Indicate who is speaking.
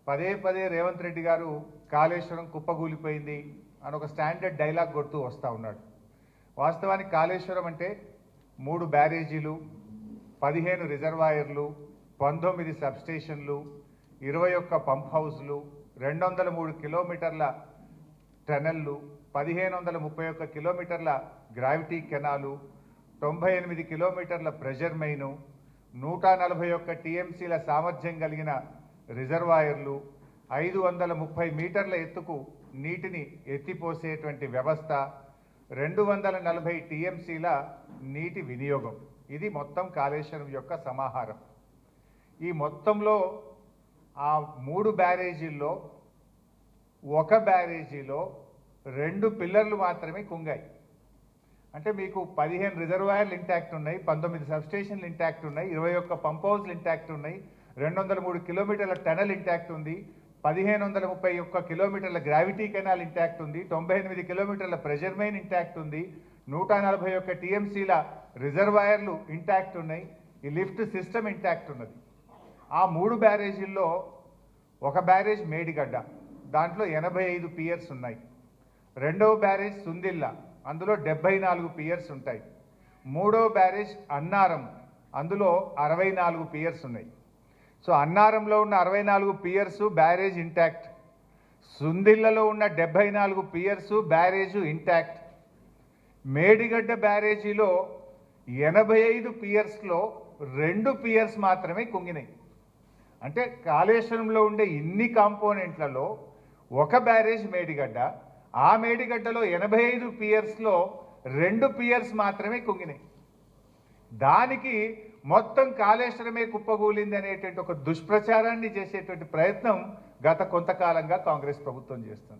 Speaker 1: పదే పదే రేవంత్ రెడ్డి గారు కాళేశ్వరం కుప్పగూలిపోయింది అని ఒక స్టాండర్డ్ డైలాగ్ కొడుతూ వస్తూ ఉన్నాడు. వాస్తవానికి కాళేశ్వరం అంటే 3 బ్యారేజీలు, 15 రిజర్వాయర్లు, 19 సబ్స్టేషన్లు, 21 పంప్ హౌస్లు, 203 కిలోమీటర్ల టనెల్లు, 1531 కిలోమీటర్ల గ్రావిటీ కెనాలు, 98 కిలోమీటర్ల ప్రెషర్ మెయిను, 141 టీఎంసీల సామర్థ్యం కలిగిన రిజర్వాయర్లు, 530 మీటర్ల ఎత్తుకు నీటిని ఎత్తిపోసేటువంటి వ్యవస్థ, 240 టీఎంసీల నీటి వినియోగం. ఇది మొత్తం కాళేశ్వరం యొక్క సమాహారం. ఈ మొత్తంలో ఆ 3 బ్యారేజీల్లో ఒక బ్యారేజీలో 2 పిల్లర్లు మాత్రమే కుంగాయి. అంటే మీకు 15 రిజర్వాయర్లు ఇంటాక్ట్ ఉన్నాయి, 19 సబ్స్టేషన్లు ఇంటాక్ట్ ఉన్నాయి, 21 పంప్ హౌస్లు ఇంటాక్ట్ ఉన్నాయి, 203 కిలోమీటర్ల టనల్ ఇంటాక్ట్ ఉంది, 1531 కిలోమీటర్ల గ్రావిటీ కెనాల్ ఇంటాక్ట్ ఉంది, 98 కిలోమీటర్ల ప్రెషర్ మెయిన్ ఇంటాక్ట్ ఉంది, 141 టీఎంసీల రిజర్వాయర్లు ఇంటాక్ట్ ఉన్నాయి, ఈ లిఫ్ట్ సిస్టమ్ ఇంటాక్ట్ ఉన్నది. ఆ 3 బ్యారేజీల్లో ఒక బ్యారేజ్ మేడిగడ్డ, దాంట్లో 85 పియర్స్ ఉన్నాయి. రెండవ బ్యారేజ్ సుందిల్లా, అందులో 74 పియర్స్ ఉంటాయి. మూడవ బ్యారేజ్ అన్నారం, అందులో 64 పియర్స్ ఉన్నాయి. సో అన్నారంలో ఉన్న 64 పియర్స్ బ్యారేజ్ ఇంటాక్ట్, సుందిల్లలో ఉన్న 74 పియర్స్ బ్యారేజ్ ఇంటాక్ట్, మేడిగడ్డ బ్యారేజీలో 85 పియర్స్లో 2 పియర్స్ మాత్రమే కుంగినాయి. అంటే కాళేశ్వరంలో ఉండే ఇన్ని కాంపోనెంట్లలో ఒక బ్యారేజ్ మేడిగడ్డ, ఆ మేడిగడ్డలో 85 పియర్స్లో 2 పియర్స్ మాత్రమే కుంగినాయి. దానికి మొత్తం కాళేశ్వరమే కుప్పగూలింది అనేటువంటి ఒక దుష్ప్రచారాన్ని చేసేటువంటి ప్రయత్నం గత కొంతకాలంగా కాంగ్రెస్ ప్రభుత్వం చేస్తుంది.